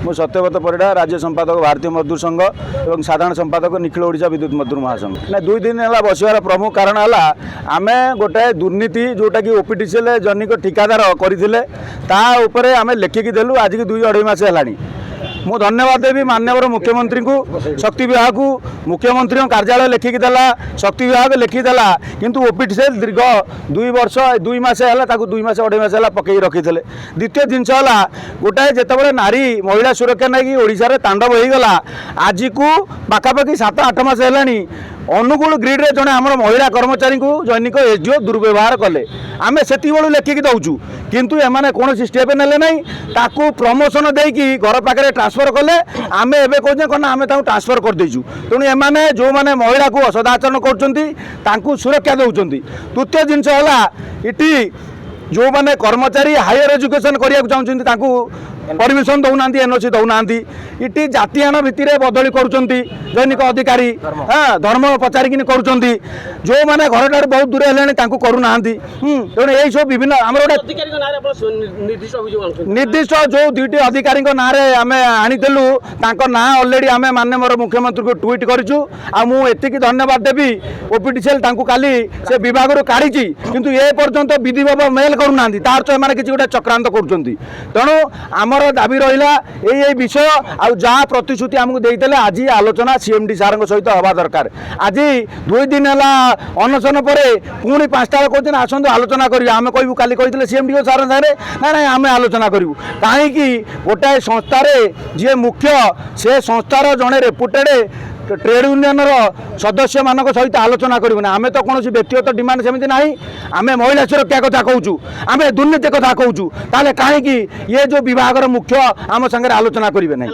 मु सत्यव्रत परिड़ा राज्य संपादक भारतीय मजदूर संघ और साधारण संपादक निखिल ओडिशा विद्युत मजदूर महासंघ ना 2 दिन है बसार प्रमुख कारण है आम गोटे दुर्नीति जोटा कि ओपीटीसीएल जनिक ठिकादार करते आम लेखिकी देलु आज की 2-2.5 मास है मु धन्यवाद देवी माननीय मुख्यमंत्री को शक्ति विभाग को मुख्यमंत्री कार्यालय लिखिकी देला शक्ति विभाग लिखिदेला किंतु ओपीटीसीएल दीर्घ 2 वर्ष 2 मास है 2 मास 2.5 मास है पकई रखी थे। द्वितीय जिनस है गोटाए जिते नारी महिला सुरक्षा नहीं ओडिशा तांडव होगला आज को पाखापाखि 7-8 मास है अनुगुल ग्रिड्रे जड़े आम महिला कर्मचारी को जैनिक एसडीओ दुर्व्यवहार कले आम से लिखिकी दौचु किंतु एमाने कौन स्टेप नेले नहीं ताकू प्रमोशन देकी घर पाखे ट्रांसफर कले आम एवं कहे कौन आम ट्रांसफर कर देचु तेणु एमाने जो माने महिला को असदाचरण कर सुरक्षा दौरान। तृतीय जिनस है इटी जो माने कर्मचारी हायर एजुकेशन करने चाहते परमिशन दौना एनओसी दौना इटी जातियान भित्तिर बदली करुँच दैनिक अधिकारी हाँ धर्म पचारिक करुँच जो मैंने घर ठार बहुत दूर है करूना तेणु यही सब विभिन्न आम निर्दिष्ट जो 2टी अधिकारी ना आम आणीलु ना अलरेडी आम माननीय मुख्यमंत्री को ट्वीट करूँ आती धन्यवाद देवी ओपीटीसीएल काली से विभाग काढ़ी किंतु ए पर्यंत विधि मेल करूना तार से किसी गोटे चक्रांत करूँ आमर दाबी रहा यही विषय आउ जहाँ प्रतिश्रुति आमको देते आज आलोचना सीएमडी सार सहित हवा दरकार। आज 2 दिन है अनशन पर पुणी 5टा कहते आसतु आलोचना करें आम कहूँ काली कहते सीएमडी सार सारे ना ना आम आलोचना करूँ कहीं गोटाए संस्थार जी मुख्य से संस्थार जड़े रेपुटेड ट्रेड यूनियन सदस्य मान सहित आलोचना करूँ आम तो कौन व्यक्तिगत डिमांड सेमती ना आम महिला सुरक्षा कथा कहूँ आम दुर्नीति कथा कहूँ ताले कहीं ये जो विभाग मुख्य आम सागर आलोचना करेंगे ना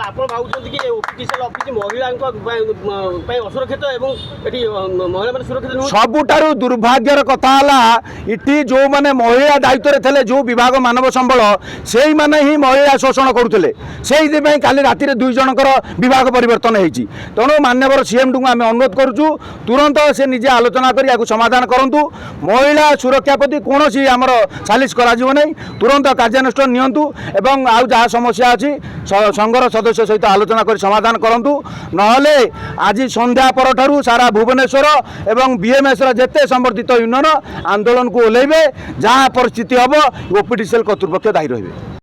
सबुठारु दुर्भाग्यर कथा है इटी जो माने महिला दायित्व थे जो विभाग मानव संबल से मैंने ही महिला शोषण करुले से काली राति 2 जनकर विभाग परिवर्तन होती तेणु माननीय सीएमडी को आम अनुरोध करुँ तुरंत से निजे आलोचना कर समाधान करूँ महिला सुरक्षा प्रति कौन आमर सालिश कर तुरंत कार्यानुष्ठान नियंतु एवं आउ जहाँ समस्या अच्छी संघर सदस्य सहित आलोचना कर समाधान करूँ नहले आज संध्या पर सारा भुवनेश्वर एवं बीएमएस जेते संबर्धित यूनियन आंदोलन को ओह्लैबे जहाँ परिस्थिति हम ओपीटीसीएल कर्तृपक्ष दायी रहे।